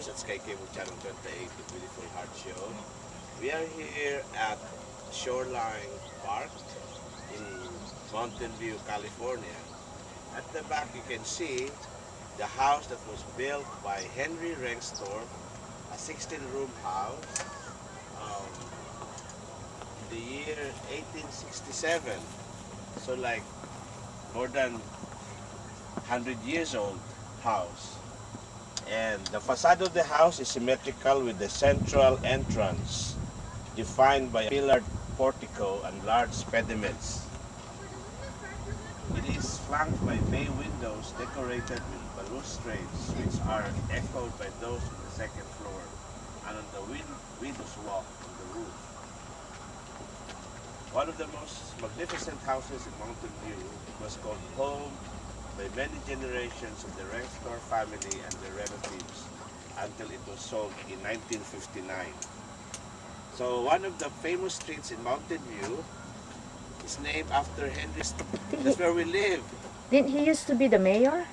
viewers at Sky Cable Channel 28, the Beautiful Heart Show. We are here at Shoreline Park in Mountain View, California. At the back you can see the house that was built by Henry Rengstorff, a 16-room house um, in the year 1867. So like more than 100 years old house. And the facade of the house is symmetrical with the central entrance defined by a pillared portico and large pediments. It is flanked by bay windows decorated with balustrades which are echoed by those on the second floor and on the widow's walk on the roof. One of the most magnificent houses in Mountain View, it was called home by many generations of the Rengstorff family and their relatives until it was sold in 1959. So one of the famous streets in Mountain View is named after Henry. That's where we live. Didn't he used to be the mayor?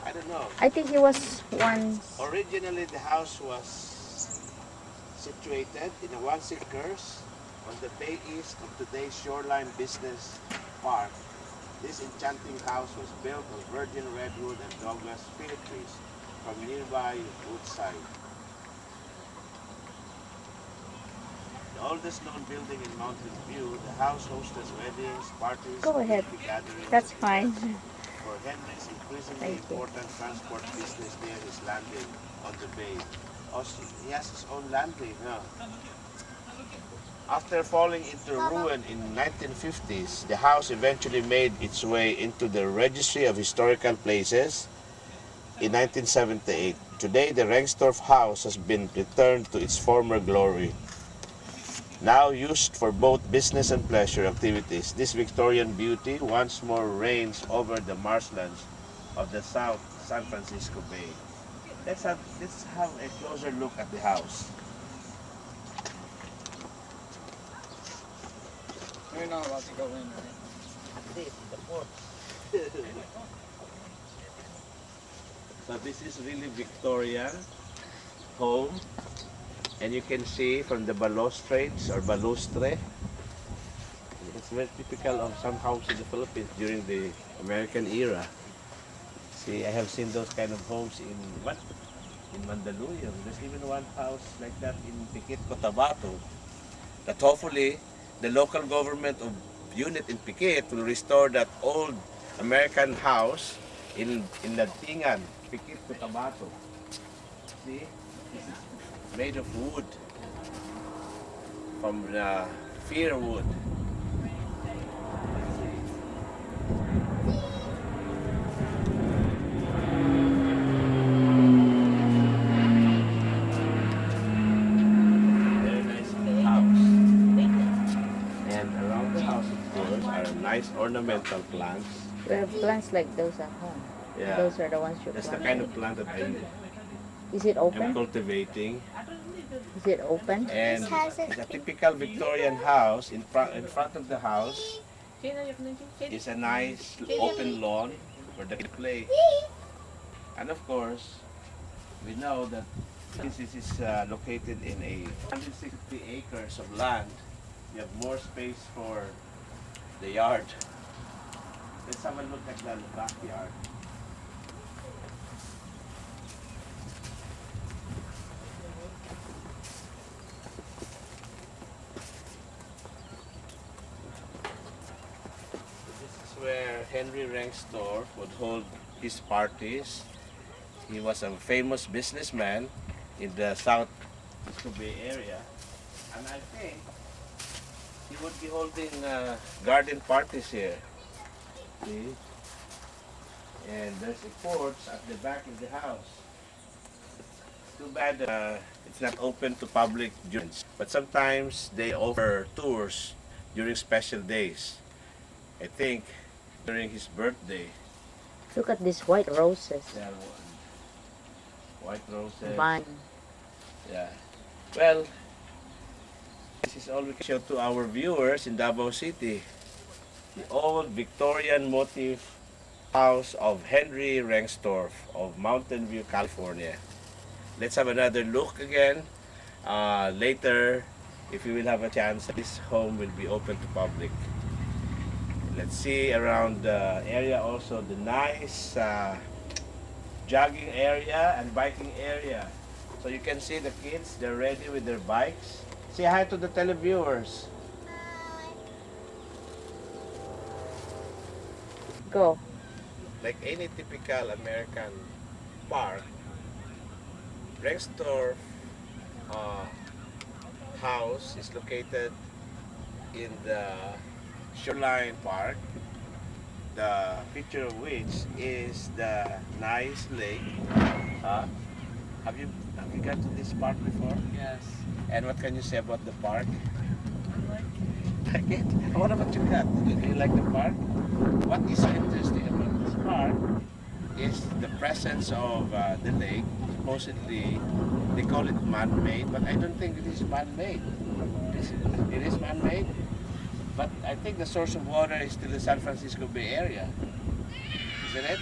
I don't know. I think he was once. Originally, the house was situated in a 1/6 acres on the bay east of today's Shoreline Business Park. This enchanting house was built of virgin redwood and Douglas fir trees from nearby Woodside. The oldest known building in Mountain View, the house hosted weddings, parties, Go ahead. community gatherings. That's and fine. events for Henry's increasingly Thank you. important transport business near his landing on the bay. Also, he has his own landing, huh? After falling into ruin in 1950s, the house eventually made its way into the Registry of Historical Places in 1978. Today, the Rengstorff house has been returned to its former glory. Now used for both business and pleasure activities, this Victorian beauty once more reigns over the marshlands of the South San Francisco Bay. Let's have a closer look at the house. We're not allowed to go in, right? So this is really Victorian home, and you can see from the balustrades or balustre, it's very typical of some houses in the Philippines during the American era. See, I have seen those kind of homes in Mandaluyong. There's even one house like that in Piquet, Cotabato, that hopefully the local government of unit in Piquet will restore that old American house in Lantingan, Piquet, Cotabato. See, this is made of wood, from the fir wood. Very nice house. And around the house, of course, are nice ornamental plants. We have plants like those at home. Yeah. Those are the ones you That's the plant. kind of plant that Is it I'm open? cultivating. Is it open? And it's a typical Victorian house. In front of the house is a nice open lawn for the kids to play. And of course, we know that since this is located in a 160 acres of land, you have more space for the yard. Let's have a look at the backyard. This is where Henry Rengstorff would hold his parties. He was a famous businessman in the South Francisco Bay area, and I think he would be holding garden parties here. See? And there's a porch at the back of the house. Too bad it's not open to public during, but sometimes they offer tours during special days. I think during his birthday. Look at these white roses. There are white roses. Vine. Yeah. Well, this is all we can show to our viewers in Davao City. The old Victorian motif house of Henry Rengstorff of Mountain View, California. let's have another look again. Later, if we will have a chance, this home will be open to public. Let's see around the area also, the nice jogging area and biking area. So you can see the kids, they're ready with their bikes. Say hi to the televiewers. Go. Like any typical American park, Rexdorf uh, house is located in the Shoreline Park, the picture of which is the nice lake. Huh? Have you gone to this park before? Yes. And what can you say about the park? Like it? What about you, Kat? Do you like the park? What is so interesting about this park is the presence of the lake. Supposedly, they call it man-made, but I don't think it is man-made. It is man-made, but I think the source of water is still the San Francisco Bay Area. Isn't it?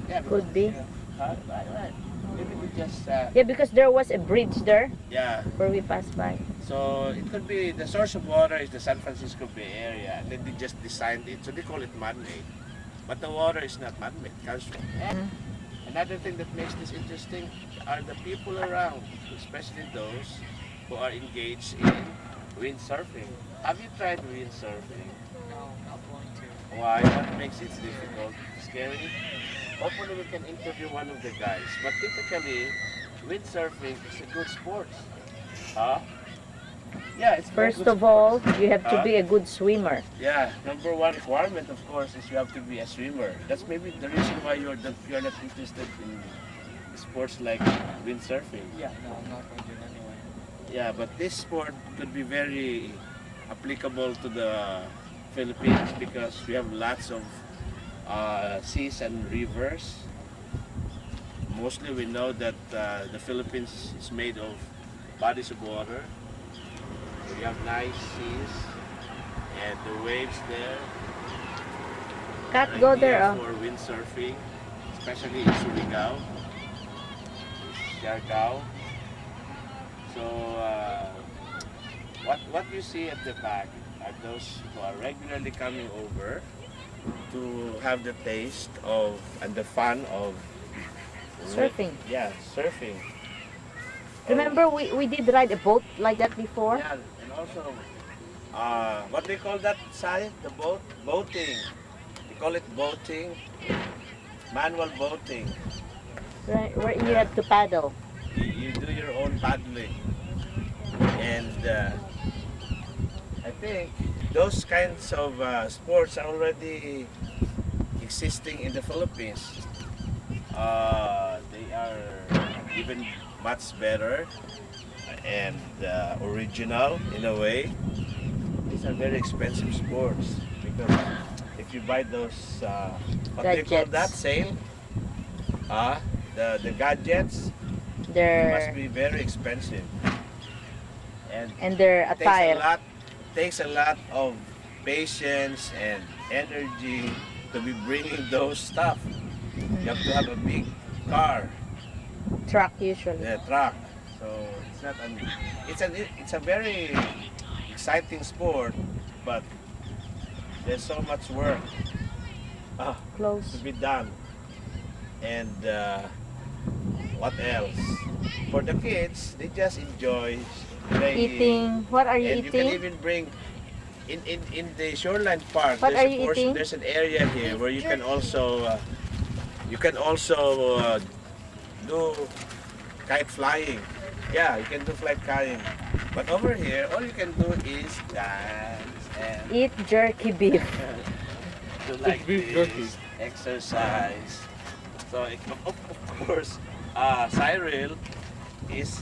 Yeah. Could be. Huh? Right. Maybe we just... Yeah, because there was a bridge there yeah. where we passed by. So it could be the source of water is the San Francisco Bay Area, and then they just designed it, so they call it man-made. But the water is not man-made, it comes from. And another thing that makes this interesting are the people around, especially those who are engaged in windsurfing. Have you tried windsurfing? No, not going to. Why? What makes it difficult? Scary? Hopefully we can interview one of the guys. But typically, windsurfing is a good sport. Huh? Yeah, it's very First good of all, sport. you have to Huh? be a good swimmer. Yeah, number one requirement, of course, is you have to be a swimmer. That's maybe the reason why you're not interested in sports like windsurfing. Yeah, no, I'm not going to anyway. Yeah, but this sport could be very applicable to the Philippines because we have lots of seas and rivers. Mostly we know that the Philippines is made of bodies of water. We have nice seas and the waves there. Cat, Are go ideal there. Oh. for windsurfing, especially in Surigao, Siargao. So what you see at the back are those who are regularly coming over to have the taste of and the fun of Surfing. Yeah, surfing. Remember we did ride a boat like that before? Yeah, and also what they call that, Sai? The boating. They call it boating, manual boating. Right, where you have to paddle. You do your own paddling, and I think those kinds of sports are already existing in the Philippines. They are even much better and original in a way. These are very expensive sports because if you buy those, what do you call that, Gadgets. sale? The gadgets must Their be very expensive. And their it takes a attire. lot, takes a lot of patience and energy to be bringing those stuff. You have to have a big car, Truck usually. truck. So it's not it's a very exciting sport, but there's so much work to Close. be done. And what else? For the kids, they just enjoy playing. Eating. What are you And you can eating? even bring in the Shoreline Park. What there's are a you portion, eating? there's an area here where you can also do kite flying. Yeah, you can do flight flying. But over here, all you can do is dance and Eat jerky beef. do like beef this, jerky. exercise. So of course, Cyril is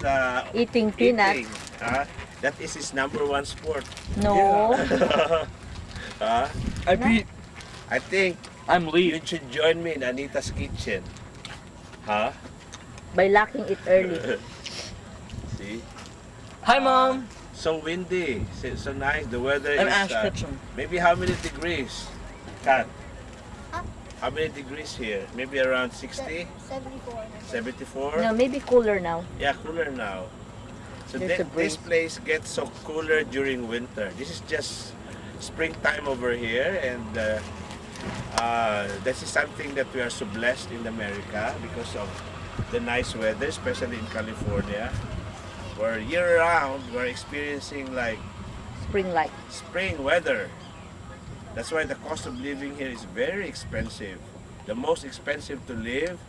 Eating peanuts. eating. That is his number one sport. No. I beat. I think I'm you lead. should join me in Anita's kitchen. Huh? By locking it early. See? Hi, Mom. So windy. So nice. The weather I'm is Ash Ketchum. maybe how many degrees? Kat? How many degrees here? Maybe around 60, 74. 74? No, maybe cooler now. Yeah, cooler now. So There's a this breeze. place gets so cooler during winter. This is just springtime over here, and this is something that we are so blessed in America because of the nice weather, especially in California, where year-round we're experiencing like Spring like. spring weather. That's why the cost of living here is very expensive. The most expensive to live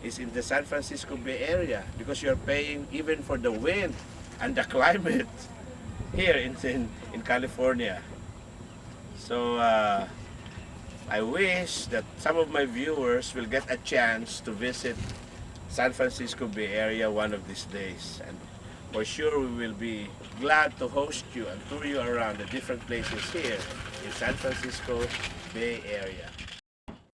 is in the San Francisco Bay Area because you're paying even for the wind and the climate here in California. So I wish that some of my viewers will get a chance to visit San Francisco Bay Area one of these days. And for sure we will be glad to host you and tour you around the different places here in San Francisco Bay Area.